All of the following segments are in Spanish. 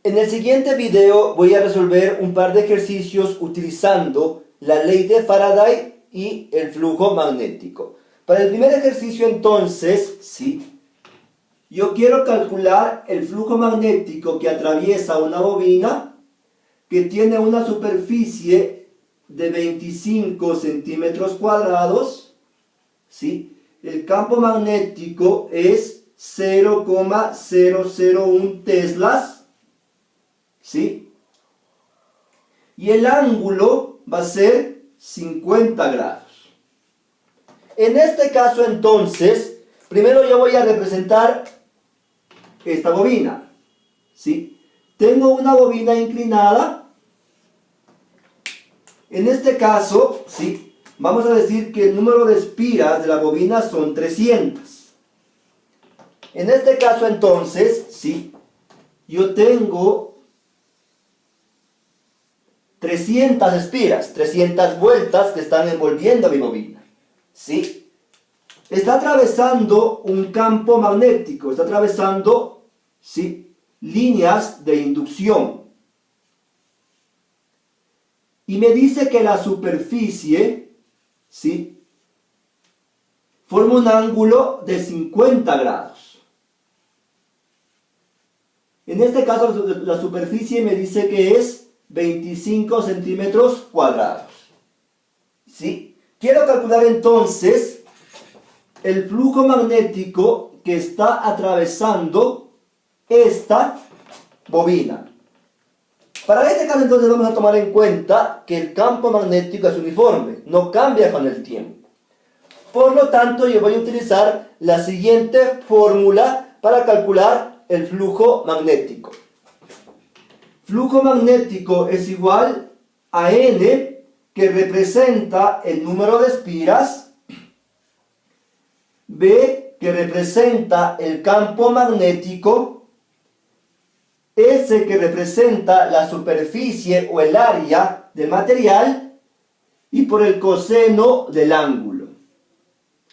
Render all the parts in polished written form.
En el siguiente video voy a resolver un par de ejercicios utilizando la ley de Faraday y el flujo magnético. Para el primer ejercicio entonces, sí, yo quiero calcular el flujo magnético que atraviesa una bobina que tiene una superficie de 25 centímetros cuadrados, ¿sí? El campo magnético es 0,001 teslas, ¿sí? Y el ángulo va a ser 50 grados. En este caso entonces, primero yo voy a representar esta bobina, ¿sí? Tengo una bobina inclinada. En este caso, ¿sí?, vamos a decir que el número de espiras de la bobina son 300. En este caso entonces, ¿sí?, yo tengo 300 espiras, 300 vueltas que están envolviendo a mi bobina, ¿sí? Está atravesando un campo magnético, está atravesando, ¿sí?, líneas de inducción. Y me dice que la superficie, ¿sí?, forma un ángulo de 50 grados. En este caso la superficie me dice que es 25 centímetros cuadrados, ¿sí? Quiero calcular entonces el flujo magnético que está atravesando esta bobina. Para este caso entonces vamos a tomar en cuenta que el campo magnético es uniforme, no cambia con el tiempo. Por lo tanto, yo voy a utilizar la siguiente fórmula para calcular el flujo magnético. Flujo magnético es igual a N, que representa el número de espiras, B, que representa el campo magnético, S, que representa la superficie o el área del material, y por el coseno del ángulo,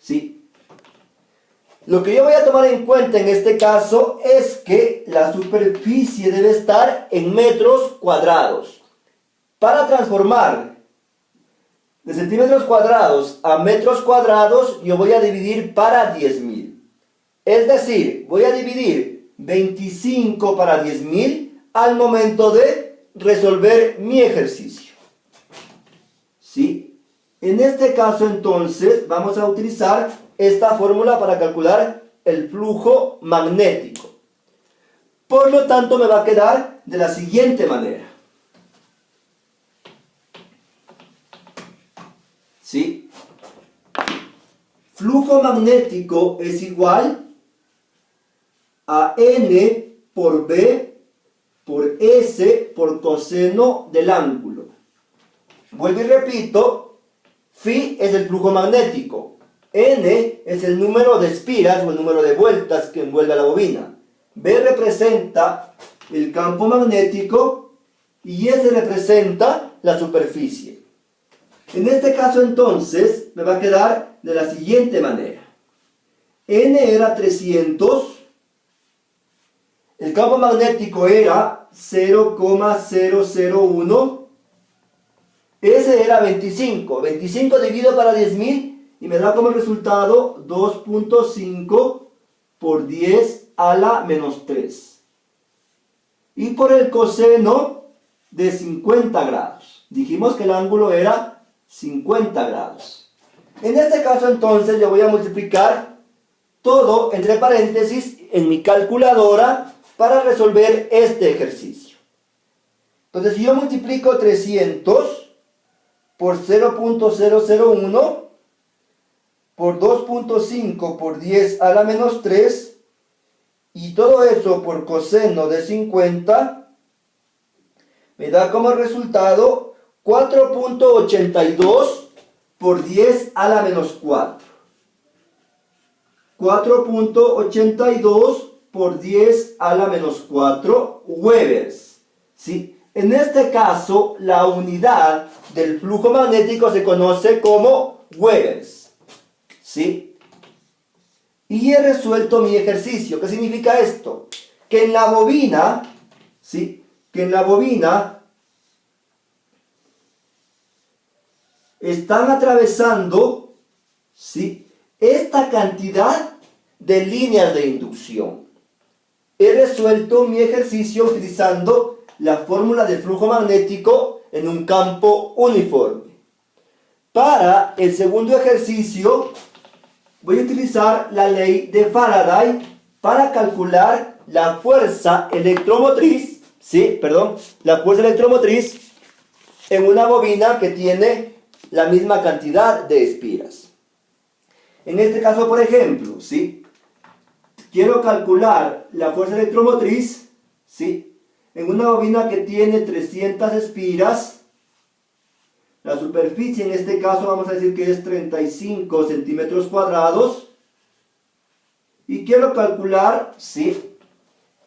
¿sí? Lo que yo voy a tomar en cuenta en este caso es que la superficie debe estar en metros cuadrados. Para transformar de centímetros cuadrados a metros cuadrados, yo voy a dividir para 10.000. Es decir, voy a dividir 25 para 10.000 al momento de resolver mi ejercicio, ¿sí? En este caso entonces vamos a utilizar esta fórmula para calcular el flujo magnético. Por lo tanto me va a quedar de la siguiente manera, ¿sí? Flujo magnético es igual a N por B por S por coseno del ángulo. Vuelvo y repito, Φ es el flujo magnético, N es el número de espiras o el número de vueltas que envuelve a la bobina, B representa el campo magnético y S representa la superficie. En este caso entonces me va a quedar de la siguiente manera. N era 300, el campo magnético era 0,001, S era 25, 25 dividido para 10.000 y me da como resultado 2.5 por 10 a la menos 3. Y por el coseno de 50 grados. Dijimos que el ángulo era 50 grados. En este caso entonces yo voy a multiplicar todo entre paréntesis en mi calculadora para resolver este ejercicio. Entonces si yo multiplico 300 por 0.001 por 2.5 por 10 a la menos 3 y todo eso por coseno de 50 me da como resultado 4.82 por 10 a la menos 4. 4.82 por 10 a la menos 4 Webers, ¿sí? En este caso, la unidad del flujo magnético se conoce como Webers, ¿sí? Y he resuelto mi ejercicio. ¿Qué significa esto? Que en la bobina, ¿sí?, que en la bobina están atravesando, ¿sí?, esta cantidad de líneas de inducción. He resuelto mi ejercicio utilizando la fórmula del flujo magnético en un campo uniforme. Para el segundo ejercicio voy a utilizar la ley de Faraday para calcular la fuerza electromotriz, la fuerza electromotriz en una bobina que tiene la misma cantidad de espiras. En este caso, por ejemplo, quiero calcular la fuerza electromotriz, en una bobina que tiene 300 espiras. La superficie en este caso vamos a decir que es 35 centímetros cuadrados. Y quiero calcular,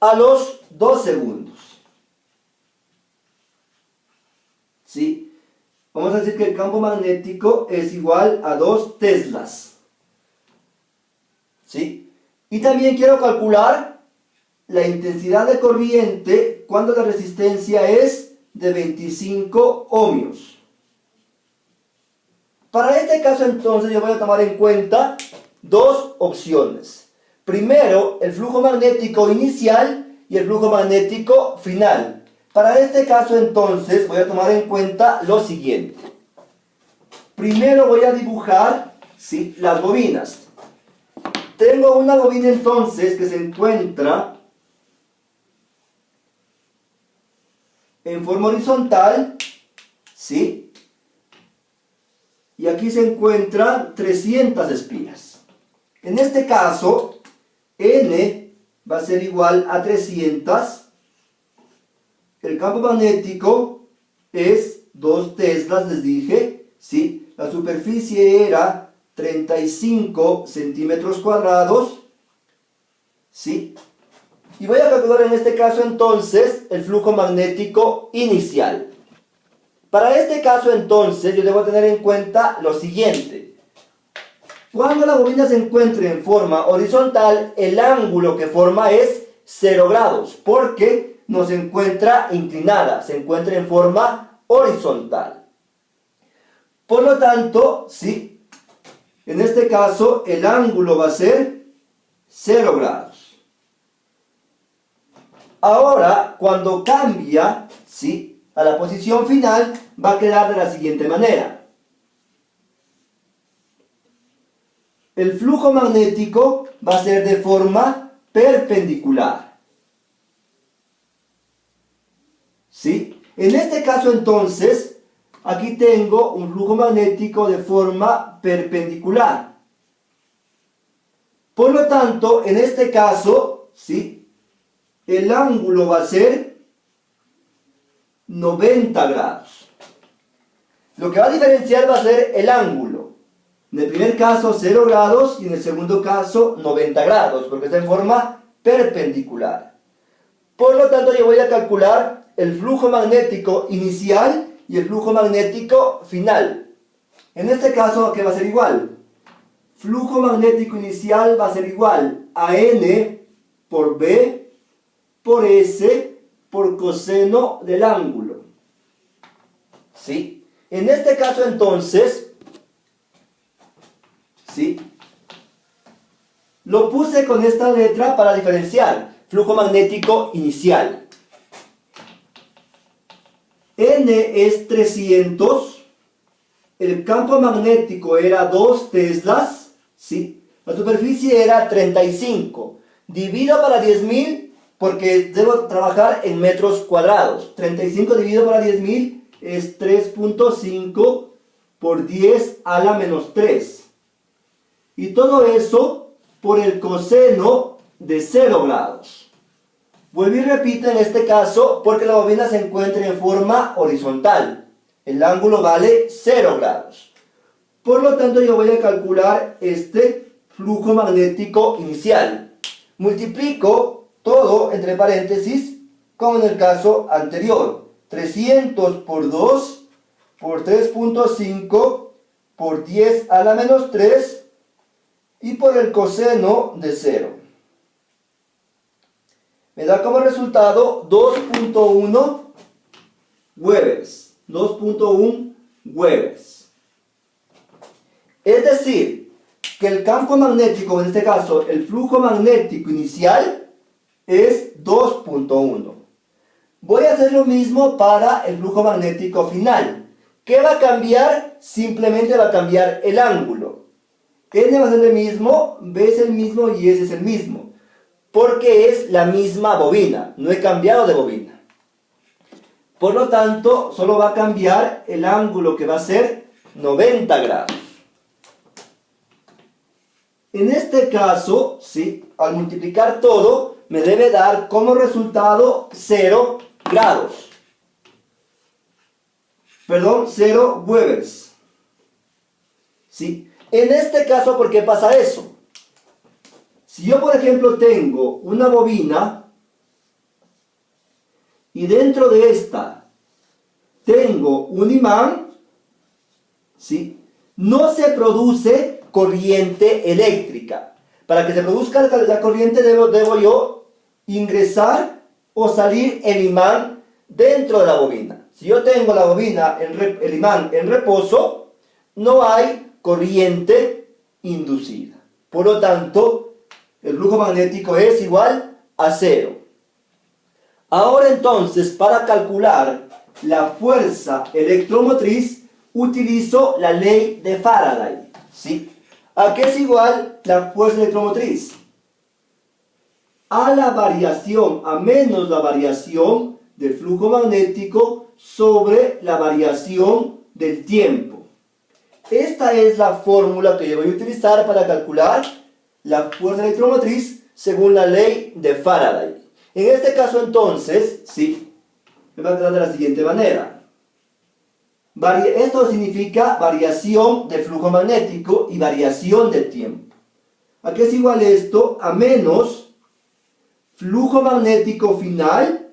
a los 2 segundos. Vamos a decir que el campo magnético es igual a 2 teslas. Y también quiero calcular la intensidad de corriente cuando la resistencia es de 25 ohmios. Para este caso entonces yo voy a tomar en cuenta dos opciones. Primero, el flujo magnético inicial y el flujo magnético final. Para este caso entonces voy a tomar en cuenta lo siguiente. Primero voy a dibujar las bobinas. Tengo una bobina entonces que se encuentra en forma horizontal, y aquí se encuentran 300 espiras. En este caso, N va a ser igual a 300. El campo magnético es 2 teslas, les dije, La superficie era 35 centímetros cuadrados, Y voy a calcular en este caso entonces el flujo magnético inicial. Para este caso entonces yo debo tener en cuenta lo siguiente. Cuando la bobina se encuentre en forma horizontal, el ángulo que forma es 0 grados, porque no se encuentra inclinada, se encuentra en forma horizontal. Por lo tanto, en este caso el ángulo va a ser 0 grados. Ahora, cuando cambia, a la posición final, va a quedar de la siguiente manera. El flujo magnético va a ser de forma perpendicular. En este caso entonces, aquí tengo un flujo magnético de forma perpendicular. Por lo tanto, en este caso, el ángulo va a ser 90 grados. Lo que va a diferenciar va a ser el ángulo. En el primer caso 0 grados y en el segundo caso 90 grados, porque está en forma perpendicular. Por lo tanto, yo voy a calcular el flujo magnético inicial y el flujo magnético final. En este caso, ¿qué va a ser igual? Flujo magnético inicial va a ser igual a N por B por S por coseno del ángulo. En este caso entonces, lo puse con esta letra para diferenciar flujo magnético inicial. N es 300, el campo magnético era 2 teslas, la superficie era 35, divido para 10.000 porque debo trabajar en metros cuadrados. 35 dividido para 10.000 es 3.5 por 10 a la menos 3. Y todo eso por el coseno de 0 grados. Vuelvo y repito en este caso porque la bobina se encuentra en forma horizontal. El ángulo vale 0 grados. Por lo tanto, yo voy a calcular este flujo magnético inicial. Multiplico todo entre paréntesis, como en el caso anterior. 300 por 2 por 3.5 por 10 a la menos 3 y por el coseno de 0. me da como resultado 2.1 Webers. 2.1 Webers. Es decir, que el campo magnético, en este caso el flujo magnético inicial, es 2.1. Voy a hacer lo mismo para el flujo magnético final. ¿Qué va a cambiar? Simplemente va a cambiar el ángulo. N va a ser el mismo, B es el mismo y S es el mismo. Porque es la misma bobina, no he cambiado de bobina. Por lo tanto, solo va a cambiar el ángulo, que va a ser 90 grados. En este caso, ¿sí?, al multiplicar todo, me debe dar como resultado 0 grados. Perdón, 0 Webers. ¿Sí? En este caso, ¿por qué pasa eso? Si yo, por ejemplo, tengo una bobina y dentro de esta tengo un imán, ¿sí?, no se produce corriente eléctrica. Para que se produzca la corriente debo yo ingresar o salir el imán dentro de la bobina. Si yo tengo la bobina, el imán en reposo, no hay corriente inducida. Por lo tanto, el flujo magnético es igual a 0. Ahora entonces, para calcular la fuerza electromotriz, utilizo la ley de Faraday, ¿sí? ¿A qué es igual la fuerza electromotriz? A la variación, a menos la variación del flujo magnético sobre la variación del tiempo. Esta es la fórmula que yo voy a utilizar para calcular la fuerza electromotriz según la ley de Faraday. En este caso entonces, sí, me va a quedar de la siguiente manera. Esto significa variación de flujo magnético y variación del tiempo. ¿A qué es igual esto? A menos flujo magnético final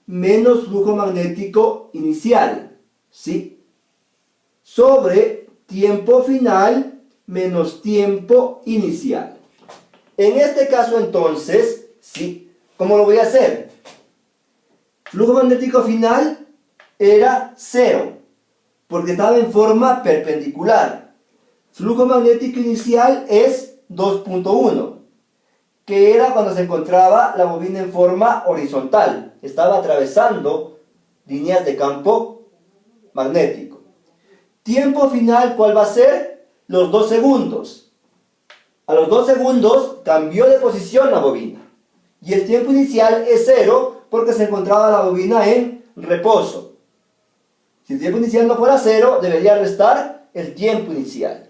menos flujo magnético inicial, ¿sí?, sobre tiempo final menos tiempo inicial. En este caso entonces, ¿sí?, ¿cómo lo voy a hacer? Flujo magnético final era 0, porque estaba en forma perpendicular. Flujo magnético inicial es 2.1, que era cuando se encontraba la bobina en forma horizontal. Estaba atravesando líneas de campo magnético. Tiempo final, ¿cuál va a ser? Los 2 segundos. A los 2 segundos cambió de posición la bobina. Y el tiempo inicial es 0 porque se encontraba la bobina en reposo. Si el tiempo inicial no fuera 0, debería restar el tiempo inicial.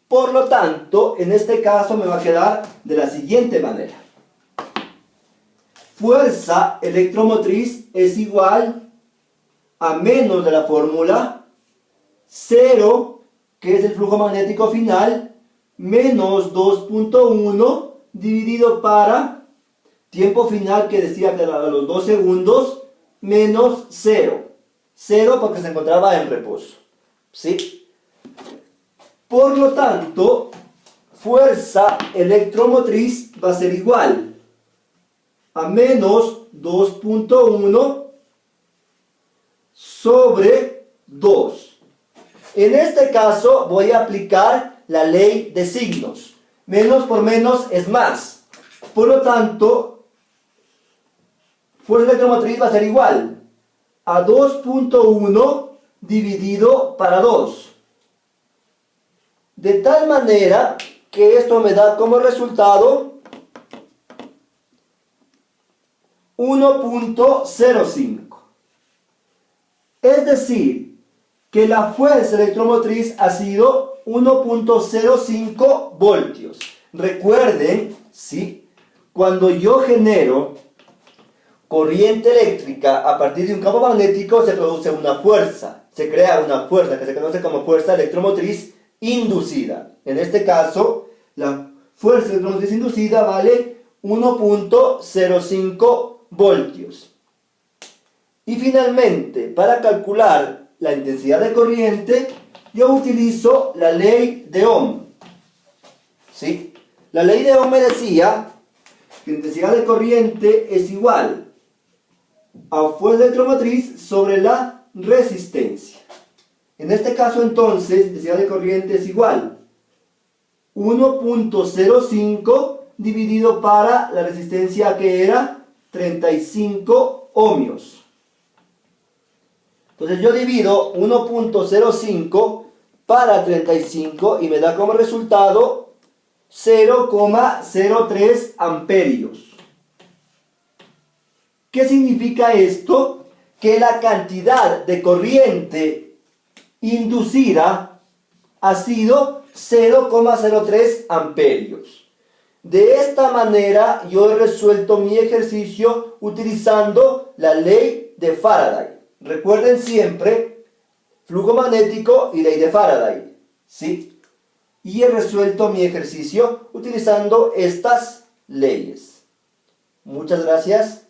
Por lo tanto, en este caso me va a quedar de la siguiente manera. Fuerza electromotriz es igual a menos de la fórmula 0, que es el flujo magnético final, menos 2.1 dividido para tiempo final, que decía que a los 2 segundos, menos 0. 0 porque se encontraba en reposo, ¿sí? Por lo tanto, fuerza electromotriz va a ser igual a menos 2.1 sobre 2. En este caso voy a aplicar la ley de signos. Menos por menos es más. Por lo tanto, fuerza electromotriz va a ser igual a 2.1 dividido para 2. De tal manera que esto me da como resultado 1.05. Es decir, que la fuerza electromotriz ha sido 1.05 voltios. Recuerden, ¿sí?, cuando yo genero corriente eléctrica a partir de un campo magnético, se produce una fuerza, se crea una fuerza que se conoce como fuerza electromotriz inducida. En este caso, la fuerza electromotriz inducida vale 1.05 voltios. Y finalmente, para calcular la intensidad de corriente, yo utilizo la ley de Ohm. ¿Sí? La ley de Ohm me decía que la intensidad de corriente es igual a fuerza electromotriz sobre la resistencia. En este caso entonces, la intensidad de corriente es igual 1.05 dividido para la resistencia que era 35 ohmios. Entonces yo divido 1.05 para 35 y me da como resultado 0,03 amperios. ¿Qué significa esto? Que la cantidad de corriente inducida ha sido 0,03 amperios. De esta manera yo he resuelto mi ejercicio utilizando la ley de Faraday. Recuerden siempre, flujo magnético y ley de Faraday, ¿sí? Y he resuelto mi ejercicio utilizando estas leyes. Muchas gracias.